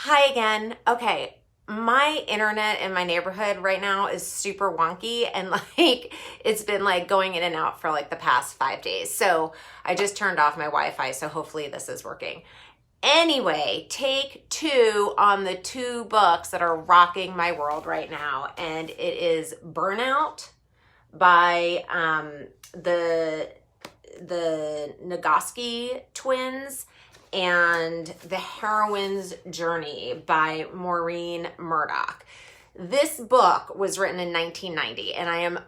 Hi again. Okay, my internet in my neighborhood right now is super wonky and like it's been like going in and out for like the past 5 days. So I just turned off my Wi-Fi, so hopefully this is working. Anyway, take two on the two books that are rocking my world right now, and it is Burnout by the Nagoski twins and The Heroine's Journey by Maureen Murdoch. This book was written in 1990, and I am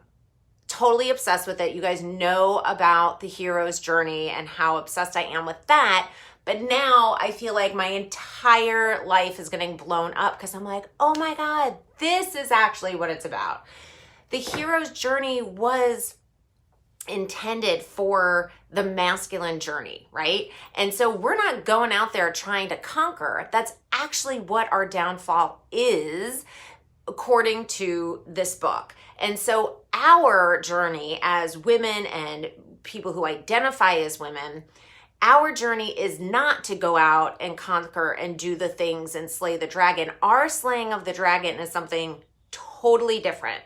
totally obsessed with it. You guys know about the hero's journey and how obsessed I am with that. But now I feel like my entire life is getting blown up because I'm like, oh my God, this is actually what it's about. The hero's journey was intended for the masculine journey, right? And so we're not going out there trying to conquer. That's actually what our downfall is, according to this book. And so our journey as women and people who identify as women, our journey is not to go out and conquer and do the things and slay the dragon. Our slaying of the dragon is something totally different.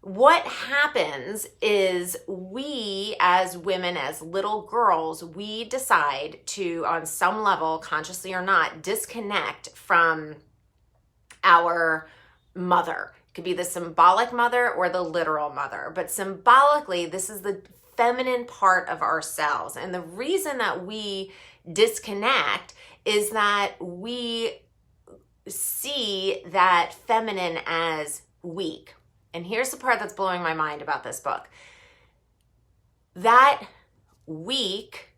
What happens is we as women, as little girls, we decide to, on some level, consciously or not, disconnect from our mother. It could be the symbolic mother or the literal mother, but symbolically, this is the feminine part of ourselves. And the reason that we disconnect is that we see that feminine as weak. And here's the part that's blowing my mind about this book. That weak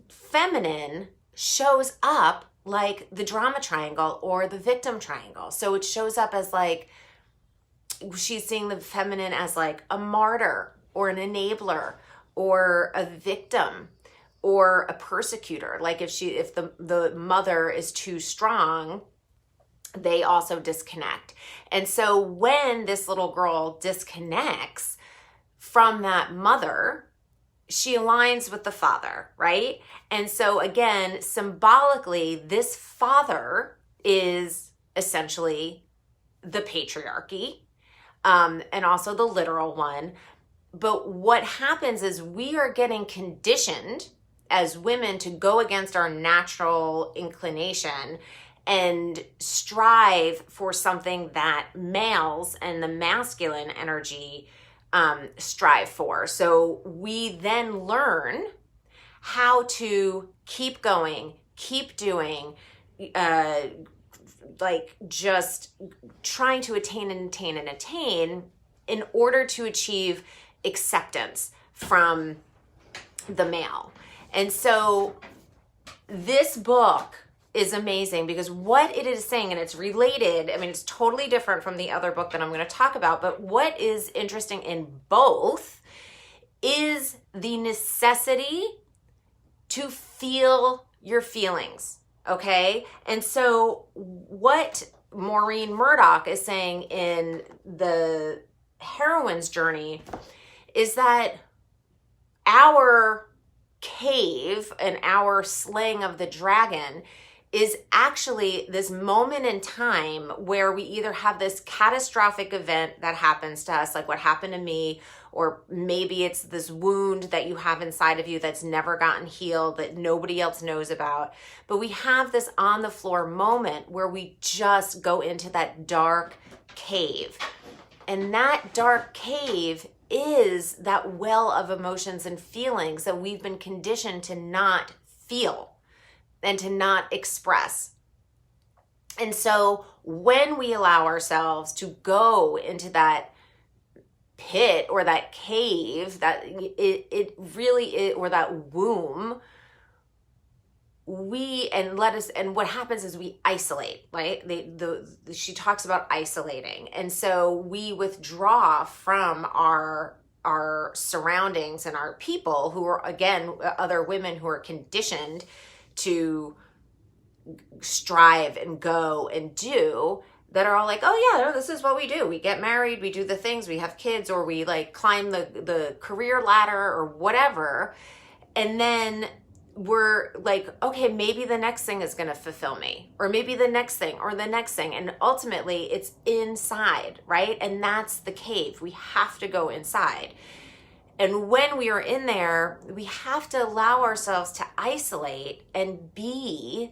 feminine shows up like the drama triangle or the victim triangle. So it shows up as like, she's seeing the feminine as like a martyr or an enabler or a victim or a persecutor. Like if the mother is too strong, they also disconnect. And so when this little girl disconnects from that mother, she aligns with the father, right? And so again, symbolically, this father is essentially the patriarchy, and also the literal one. But what happens is we are getting conditioned as women to go against our natural inclination and strive for something that males and the masculine energy strive for. So we then learn how to keep going, keep doing, like just trying to attain in order to achieve acceptance from the male. And so this book is amazing because what it is saying, and it's related, I mean, it's totally different from the other book that I'm going to talk about, but what is interesting in both is the necessity to feel your feelings, okay? And so what Maureen Murdoch is saying in The Heroine's Journey is that our cave and our slaying of the dragon is actually this moment in time where we either have this catastrophic event that happens to us, like what happened to me, or maybe it's this wound that you have inside of you that's never gotten healed that nobody else knows about. But we have this on the floor moment where we just go into that dark cave. And that dark cave is that well of emotions and feelings that we've been conditioned to not feel and to not express. And so when we allow ourselves to go into that pit or that cave, that it really is, or that womb, and what happens is we isolate, right? She talks about isolating. And so we withdraw from our surroundings and our people who are, again, other women who are conditioned to strive and go and do, that are all like, oh yeah, this is what we do. We get married, we do the things, we have kids, or we like climb the career ladder or whatever. And then we're like, okay, maybe the next thing is going to fulfill me, or maybe the next thing or the next thing. And ultimately it's inside, right? And that's the cave. We have to go inside. And when we are in there, we have to allow ourselves to isolate and be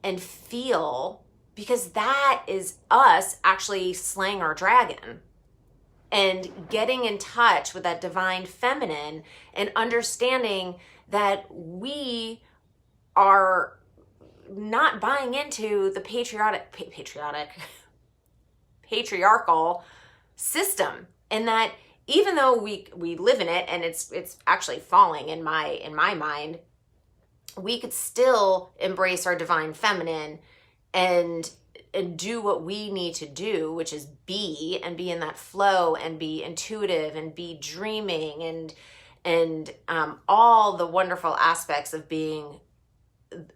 and feel, because that is us actually slaying our dragon and getting in touch with that divine feminine and understanding that we are not buying into the patriarchal system, and that even though we live in it and it's actually falling in my mind, we could still embrace our divine feminine and do what we need to do, which is be in that flow and be intuitive and be dreaming and all the wonderful aspects of being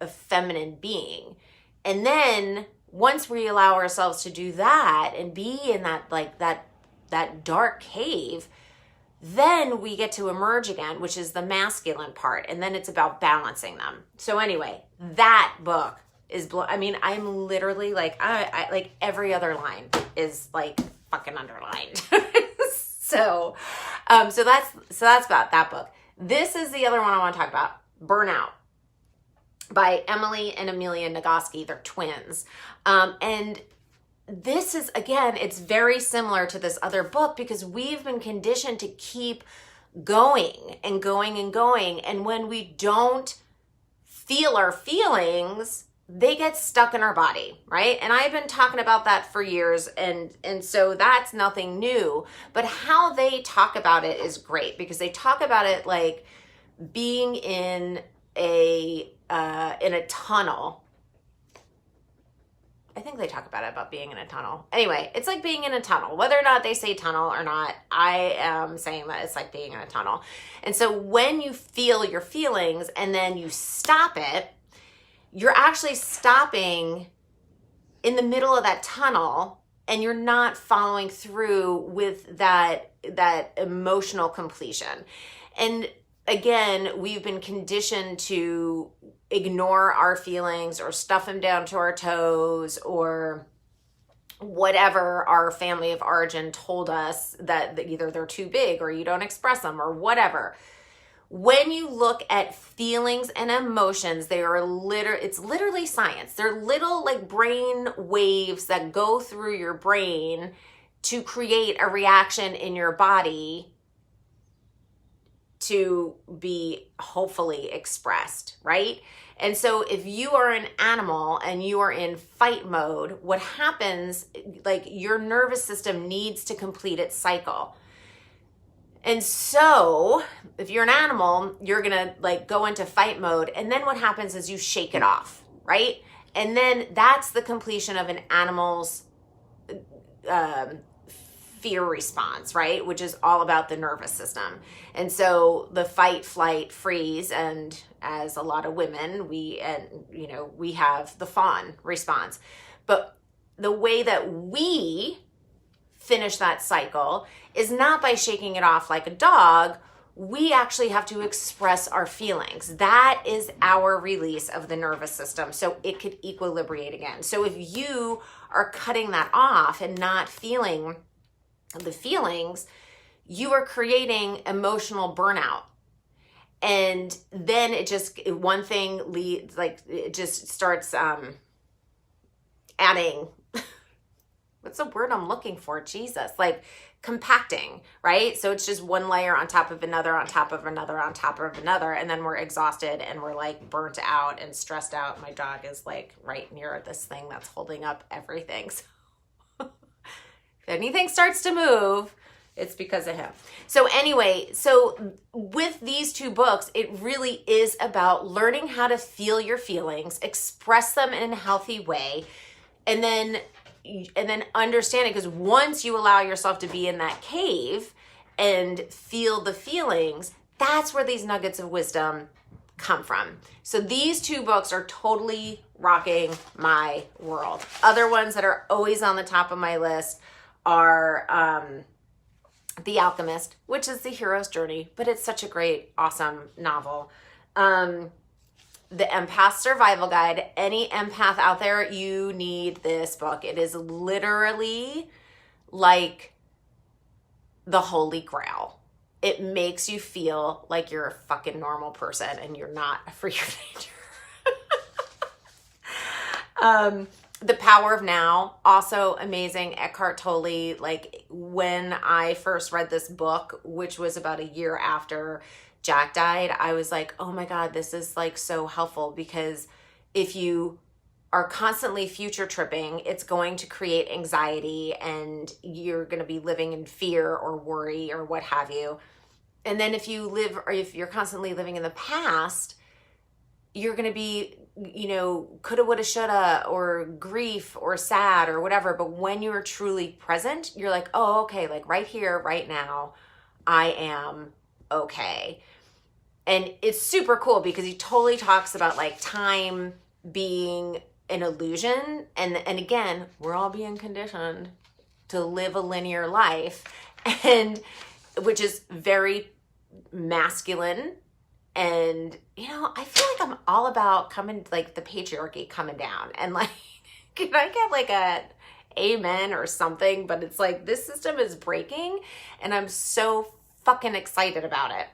a feminine being. And then once we allow ourselves to do that and be in that, like that dark cave, then we get to emerge again, which is the masculine part. And then it's about balancing them. So anyway, that book is, I'm literally like, I like every other line is like fucking underlined. So that's about that book. This is the other one I want to talk about, Burnout, by Emily and Amelia Nagoski. They're twins. And this is, again, it's very similar to this other book because we've been conditioned to keep going and going and going. And when we don't feel our feelings, they get stuck in our body, right? And I've been talking about that for years, and so that's nothing new. But how they talk about it is great, because they talk about it like being in a tunnel. I think they talk about being in a tunnel. Anyway, it's like being in a tunnel. Whether or not they say tunnel or not, I am saying that it's like being in a tunnel. And so when you feel your feelings and then you stop it, you're actually stopping in the middle of that tunnel, and you're not following through with that emotional completion. And again, we've been conditioned to ignore our feelings or stuff them down to our toes, or whatever our family of origin told us that either they're too big or you don't express them or whatever. When you look at feelings and emotions, it's literally science. They're little like brain waves that go through your brain to create a reaction in your body to be hopefully expressed, right? And so if you are an animal and you are in fight mode, what happens, like your nervous system needs to complete its cycle. And so if you're an animal, you're going to like go into fight mode. And then what happens is you shake it off, right? And then that's the completion of an animal's fear response, right? Which is all about the nervous system. And so the fight, flight, freeze, and as a lot of women, we have the fawn response. But the way that we finish that cycle is not by shaking it off like a dog. We actually have to express our feelings. That is our release of the nervous system, so it could equilibrate again. So if you are cutting that off and not feeling the feelings, you are creating emotional burnout. And then it just starts adding, what's the word I'm looking for? Jesus, like compacting, right? So it's just one layer on top of another, on top of another, on top of another. And then we're exhausted and we're like burnt out and stressed out. My dog is like right near this thing that's holding up everything. So if anything starts to move, it's because of him. So anyway, so with these two books, it really is about learning how to feel your feelings, express them in a healthy way, and then understand it. Because once you allow yourself to be in that cave and feel the feelings, that's where these nuggets of wisdom come from. So these two books are totally rocking my world. Other ones that are always on the top of my list are The Alchemist, which is the hero's journey, but it's such a great, awesome novel. The Empath Survival Guide. Any empath out there, you need this book. It is literally like the Holy Grail. It makes you feel like you're a fucking normal person and you're not a freak of nature. The Power of Now, also amazing. Eckhart Tolle. Like, when I first read this book, which was about a year after Jack died, I was like, oh my God, this is like so helpful, because if you are constantly future tripping, it's going to create anxiety and you're going to be living in fear or worry or what have you. And then if you're constantly living in the past, you're going to be, coulda, woulda, shoulda, or grief or sad or whatever. But when you're truly present, you're like, oh, okay, like right here, right now, I am okay. And it's super cool because he totally talks about like time being an illusion. And again, we're all being conditioned to live a linear life, and which is very masculine. And, I feel like I'm all about the patriarchy coming down, and like, can I get like a amen or something? But it's like, this system is breaking and I'm so fucking excited about it.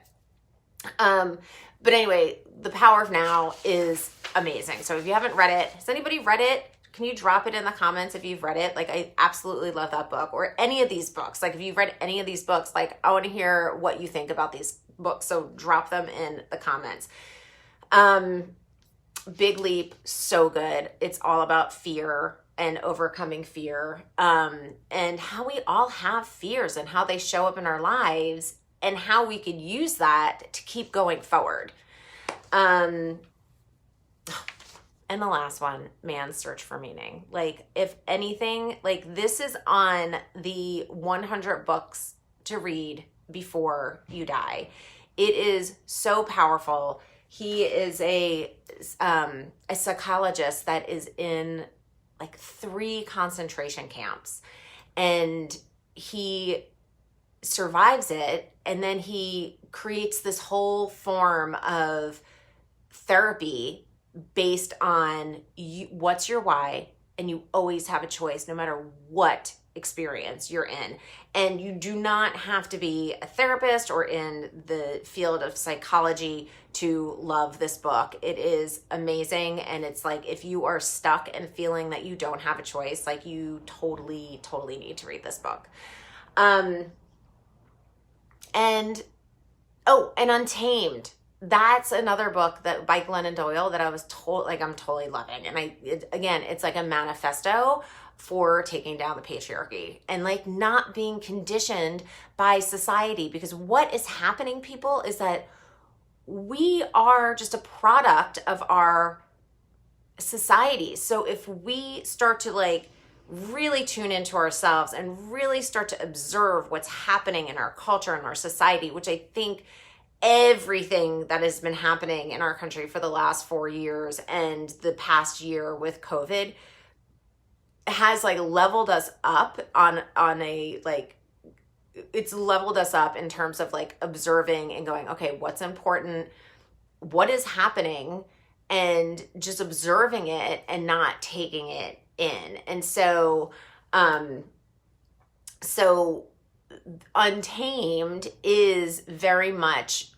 But anyway, The Power of Now is amazing. So if you haven't read it, has anybody read it? Can you drop it in the comments if you've read it? Like, I absolutely love that book, or any of these books. Like, if you've read any of these books, like, I want to hear what you think about these books. So drop them in the comments. Big Leap, so good. It's all about fear and overcoming fear, and how we all have fears and how they show up in our lives and how we could use that to keep going forward. And the last one, Man's Search for Meaning. Like, if anything, like, this is on the 100 books to read before you die. It is so powerful. He is a psychologist that is in like 3 concentration camps, and he survives it, and then he creates this whole form of therapy based on what's your why, and you always have a choice no matter what experience you're in. And you do not have to be a therapist or in the field of psychology to love this book. It is amazing. And it's like, if you are stuck and feeling that you don't have a choice, like, you totally need to read this book. And Untamed. That's another book that by Glennon Doyle that I was I'm totally loving. And it's like a manifesto for taking down the patriarchy and like not being conditioned by society, because what is happening, people, is that we are just a product of our society. So if we start to like really tune into ourselves and really start to observe what's happening in our culture and our society, which I think everything that has been happening in our country for the last 4 years and the past year with COVID has like leveled us up it's leveled us up in terms of like observing and going, okay, what's important, what is happening, and just observing it and not taking it in. And so Untamed is very much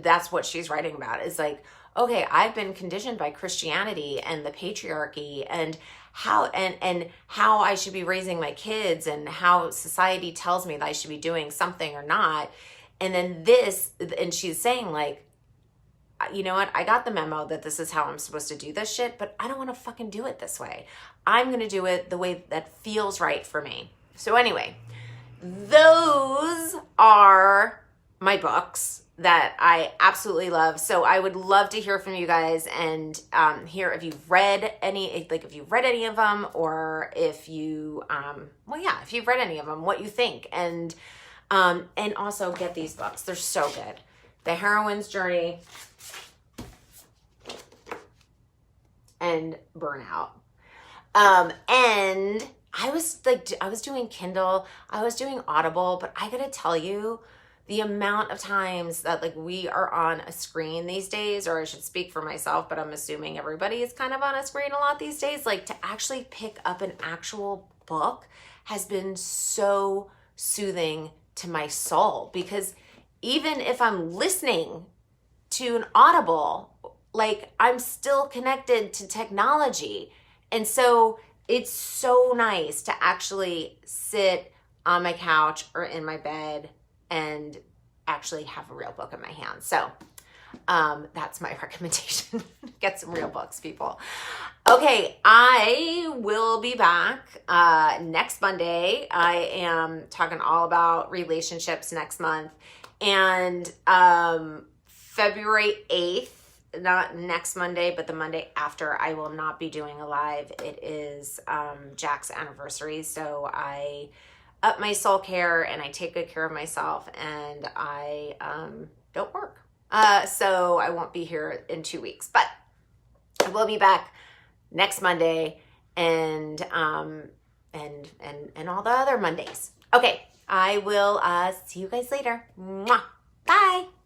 that's what she's writing about. Is like, okay, I've been conditioned by Christianity and the patriarchy and how I should be raising my kids and how society tells me that I should be doing something or not. And then and she's saying like, you know what? I got the memo that this is how I'm supposed to do this shit, but I don't want to fucking do it this way. I'm going to do it the way that feels right for me. So anyway, those are my books that I absolutely love. So I would love to hear from you guys and hear if you've read any, if you've read any of them, or if you, if you've read any of them, what you think. And also get these books. They're so good. The Heroine's Journey and Burnout. And I was doing Kindle, I was doing Audible, but I gotta tell you, the amount of times that like we are on a screen these days, or I should speak for myself, but I'm assuming everybody is kind of on a screen a lot these days, like to actually pick up an actual book has been so soothing to my soul, because even if I'm listening to an Audible, like I'm still connected to technology. And so it's so nice to actually sit on my couch or in my bed and actually have a real book in my hand. So that's my recommendation. Get some real books, people. Okay, I will be back next Monday. I am talking all about relationships next month. And February 8th, not next Monday, but the Monday after, I will not be doing a live. It is Jack's anniversary. So I up my soul care and I take good care of myself, and I don't work. So I won't be here in 2 weeks, but I will be back next Monday and all the other Mondays. Okay, I will see you guys later. Mwah. Bye.